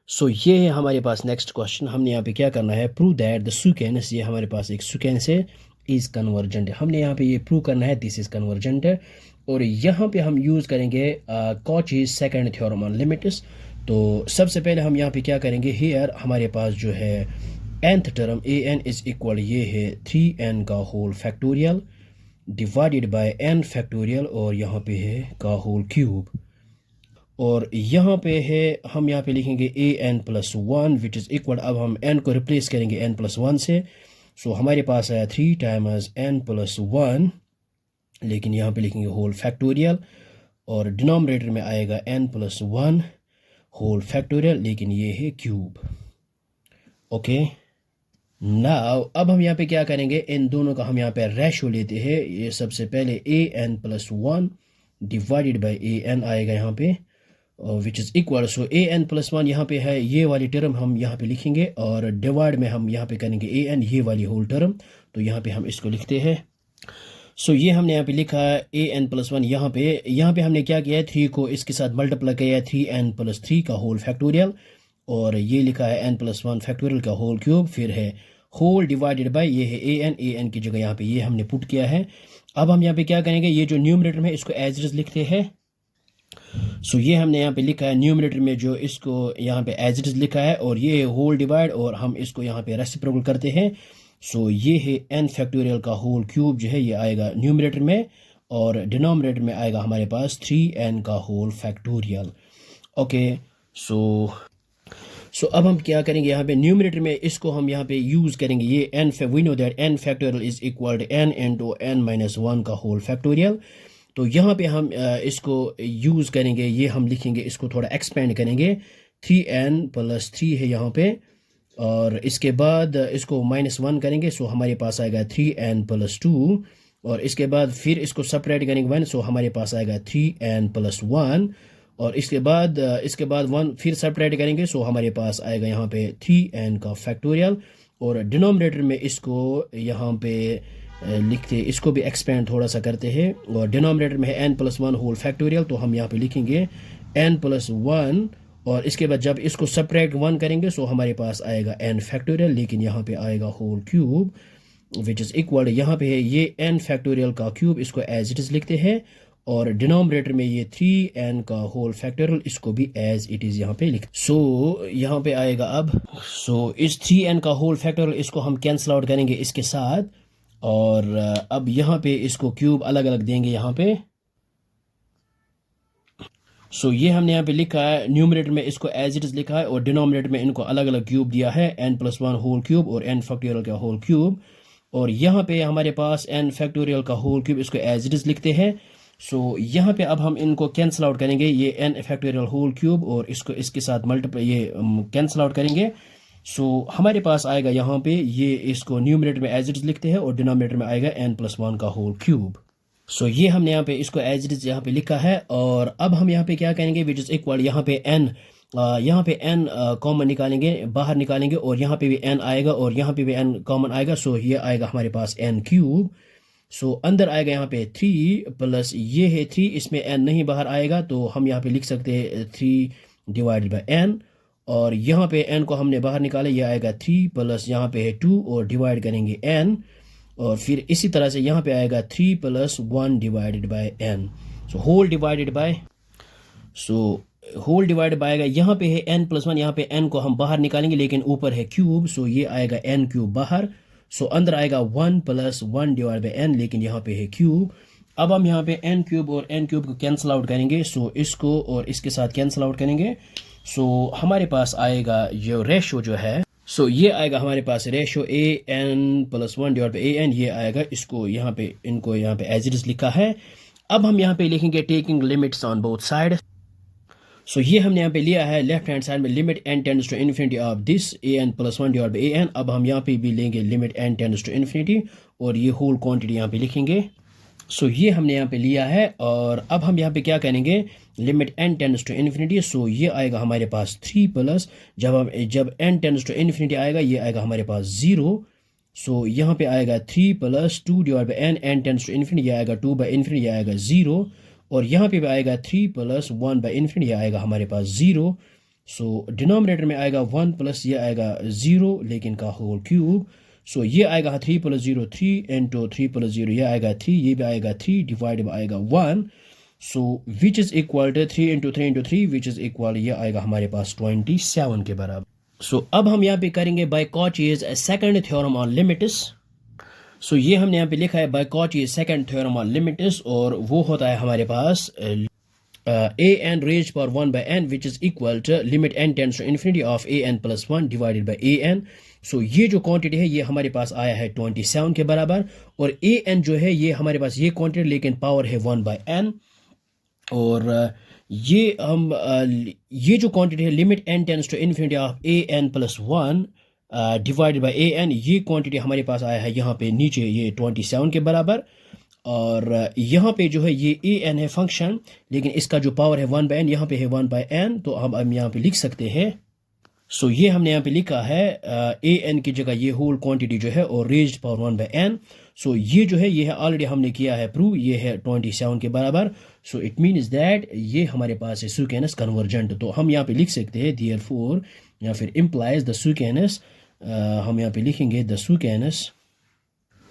सो ये है हमारे पास नेक्स्ट क्वेश्चन। हमने यहाँ पे क्या करना है, प्रूव दैट द सुकेंस, ये हमारे पास एक सुकेंस है, इज़ कन्वर्जेंट है। हमने यहाँ पे ये प्रूव करना है दिस इज़ कन्वर्जेंट है। और यहाँ पे हम यूज़ करेंगे कॉचीज़ सेकंड थ्योरम ऑन लिमिट्स। तो सबसे पहले हम यहाँ पे क्या करेंगे, हियर हमारे पास जो है nth term a n is equal, ये है 3n का whole factorial divided by n factorial, और यहाँ पे है का होल क्यूब। और यहाँ पे है, हम यहाँ पे लिखेंगे a n plus one which is equal, अब हम n को रिप्लेस करेंगे n प्लस वन से। सो हमारे पास आया 3 टाइम्स n प्लस वन, लेकिन यहाँ पे लिखेंगे होल फैक्टोरियल, और डिनोमिनेटर में आएगा n plus one whole factorial, लेकिन ये है क्यूब। ओके, नाउ अब हम यहाँ पे क्या करेंगे, इन दोनों का हम यहाँ पे रेशो लेते हैं। ये सबसे पहले a n plus one divided by a n आएगा यहाँ पे, which is equal, so a n plus one यहाँ पे है, ये वाली टर्म हम यहाँ पे लिखेंगे, और डिवाइड में हम यहाँ पे करेंगे ए एन, ये वाली होल टर्म, तो यहाँ पे हम इसको लिखते हैं। सो ये हमने यहाँ पे लिखा है ए एन प्लस वन। यहाँ पे हमने क्या किया है, 3 को इसके साथ मल्टीप्लाई किया है, 3n प्लस थ्री का होल फैक्टोरियल, और ये लिखा है n प्लस वन फैक्टोरियल का होल क्यूब, फिर है होल डिवाइडेड बाय, ये है ए एन की जगह यहाँ पे ये हमने पुट किया है। अब हम यहाँ पे क्या करेंगे, ये जो न्यूमरेटर में इसको एज इट इज लिखते हैं। सो ये हमने यहाँ पे लिखा है न्यूमरेटर में, जो इसको यहाँ पे एज इट इज लिखा है, और ये होल डिवाइड, और हम इसको यहाँ पे रेसिप्रोकल करते हैं। सो ये है n फैक्टोरियल का होल क्यूब जो है, ये आएगा न्यूमरेटर में, और डिनोमिनेटर में आएगा हमारे पास 3n का होल फैक्टोरियल। ओके, सो अब हम क्या करेंगे, यहाँ पे न्यूमरेटर में इसको हम यहाँ पे यूज़ करेंगे, ये we know that n factorial is equal to n into n minus one का होल फैक्टोरियल। तो यहाँ पे हम इसको यूज़ करेंगे, ये हम लिखेंगे, इसको थोड़ा एक्सपेंड करेंगे, 3n प्लस थ्री है यहाँ पे, और इसके बाद इसको माइनस वन करेंगे, सो हमारे पास आएगा 3n प्लस टू, और इसके बाद फिर इसको सेपरेट करेंगे वन, सो हमारे पास आएगा 3n प्लस वन, और इसके बाद वन फिर सेपरेट करेंगे, सो हमारे पास आएगा यहाँ पे 3n का फैक्टोरियल, और डिनोमिनेटर में इसको यहाँ पे लिखते, इसको भी एक्सपेंड थोड़ा सा करते हैं, और डिनोमिनेटर में है n plus one whole factorial, तो हम यहाँ पे लिखेंगे n प्लस वन, और इसके बाद जब इसको सेपरेट वन करेंगे, सो हमारे पास आएगा n फैक्टोरियल, लेकिन यहाँ पे आएगा whole cube which is equal, यहाँ पे है ये n फैक्टोरियल का क्यूब, इसको एज इट इज़ लिखते हैं, और डिनोमिनेटर में ये 3n का होल फैक्टोरियल, इसको भी एज इट इज़ यहाँ पे लिख। सो यहाँ पे आएगा अब, सो इस 3n का होल फैक्टोरियल इसको हम कैंसिल आउट करेंगे इसके साथ, और अब यहाँ पे इसको क्यूब अलग अलग देंगे यहाँ पे। सो ये हमने यहाँ पे लिखा है, न्यूमरेटर में इसको एज इट इज़ लिखा है, और डिनोमिनेटर में इनको अलग अलग क्यूब दिया है, n plus one whole cube और n फैक्टोरियल का होल क्यूब, और यहाँ पे हमारे पास n फैक्टोरियल का होल क्यूब, इसको एज इट इज़ लिखते हैं। सो यहाँ पे अब हम इनको कैंसिल आउट करेंगे, ये n फैक्टोरियल होल क्यूब, और इसको इसके साथ मल्टीप्लाई, ये कैंसिल आउट करेंगे। सो हमारे पास आएगा यहाँ पे, ये इसको न्यूमरेटर में एज इट इज़ लिखते हैं, और डिनोमिनेटर में आएगा n प्लस वन का होल क्यूब। सो ये हमने यहाँ पे इसको एज इट इज़ यहाँ पे लिखा है, और अब हम यहाँ पे क्या करेंगे, विच इज़ इक्वल, यहाँ पे n कॉमन निकालेंगे, बाहर निकालेंगे, और यहाँ पे भी n आएगा, और यहाँ पे भी n कॉमन आएगा, सो ये आएगा हमारे पास n क्यूब। सो अंदर आएगा यहाँ पे 3 प्लस ये है 3, इसमें n नहीं बाहर आएगा, तो हम यहाँ पे लिख सकते हैं 3 डिवाइडेड बाई n, और यहाँ पे n को हमने बाहर निकाला, ये आएगा 3 प्लस यहाँ पे है 2, और डिवाइड करेंगे n, और फिर इसी तरह से यहाँ पे आएगा 3 plus one divided by n, so whole divided by आएगा, यहाँ पे है n प्लस वन, यहाँ पे n को हम बाहर निकालेंगे, लेकिन ऊपर है क्यूब, सो ये आएगा n क्यूब बाहर, सो अंदर आएगा 1 plus one divide by n, लेकिन यहाँ पे है क्यूब। अब हम यहाँ पे n क्यूब और n क्यूब को कैंसिल आउट करेंगे, सो इसको और इसके साथ कैंसिल आउट करेंगे, सो हमारे पास आएगा जो रेशो जो है, सो ये आएगा हमारे पास ratio a n plus one divide by a n, ये आएगा, इसको यहाँ पे इनको यहाँ पे एज इट इज लिखा है। अब हम यहाँ पे लिखेंगे taking limits on both side. So ये हमने यहाँ पे लिया है लेफ्ट हैंड साइड में, limit n tends to infinity of this a n plus one divide by a n. अब हम यहाँ पे भी लेंगे limit n tends to infinity, और ये होल क्वांटिटी यहाँ पे लिखेंगे। सो ये हमने यहाँ पे लिया है, और अब हम यहाँ पे क्या करेंगे, limit n tends to infinity, so ये आएगा हमारे पास 3 प्लस, जब n टेंड्स टू इन्फिनिटी आएगा, ये आएगा हमारे पास 0, सो यहाँ पे आएगा 3 plus two divide by n tends to infinity, ये आएगा 2 बाई इन्फिनिटी, ये आएगा 0, और यहाँ पे भी आएगा 3 प्लस वन बाई इन्फिनिटी, ये आएगा हमारे पास 0, सो डिनोमिनेटर में आएगा 1 प्लस ये आएगा 0 लेकिन का होल क्यूब। सो ये आएगा 3 प्लस 0 3 इंटू 3 प्लस 0 ये आएगा 3, ये भी आएगा 3 डिवाइड में आएगा 1। So which is equal to 3 into 3 into 3 which is equal ये आएगा हमारे पास 27 के बराबर। सो अब हम यहाँ पे करेंगे by Cauchy's second theorem on limits. सो ये हमने यहाँ पे लिखा है by Cauchy's second theorem on limits, और वो होता है हमारे पास an raised power 1 by n which is equal to limit n tends to infinity of an plus 1 divided by an। सो ये जो क्वांटिटी है ये हमारे पास आया है 27 के बराबर, और an जो है ये हमारे पास ये क्वांटिटी लेकिन पावर है 1 by n। और ये जो क्वांटिटी है limit n tends to infinity of an plus 1 divided by an, ये क्वांटिटी हमारे पास आया है यहाँ पे नीचे ये 27 के बराबर। और यहाँ पे जो है ये an है फंक्शन, लेकिन इसका जो पावर है 1 by n, यहाँ पे है 1 by n, तो हम यहाँ पे लिख सकते हैं। सो ये हमने यहाँ पे लिखा है an की जगह ये होल क्वांटिटी जो है और रेज्ड पावर 1 by n। सो ये जो है ये है ऑलरेडी हमने किया है प्रूव, ये है 27 के बराबर। सो इट मीन्स दैट ये हमारे पास है सुकेनस कन्वर्जेंट। तो हम यहाँ पे लिख सकते हैं देयरफॉर या फिर इम्प्लाइज द सुकेनस, हम यहाँ पे लिखेंगे द सुकेनस।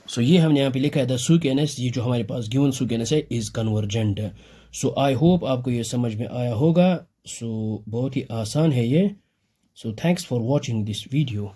सो ये हमने यहाँ पे लिखा है द सुकेनस, ये जो हमारे पास गिवन सुकेनस है is convergent. So I hope आपको ये समझ में आया होगा। सो बहुत ही आसान है ये। So thanks for watching this video.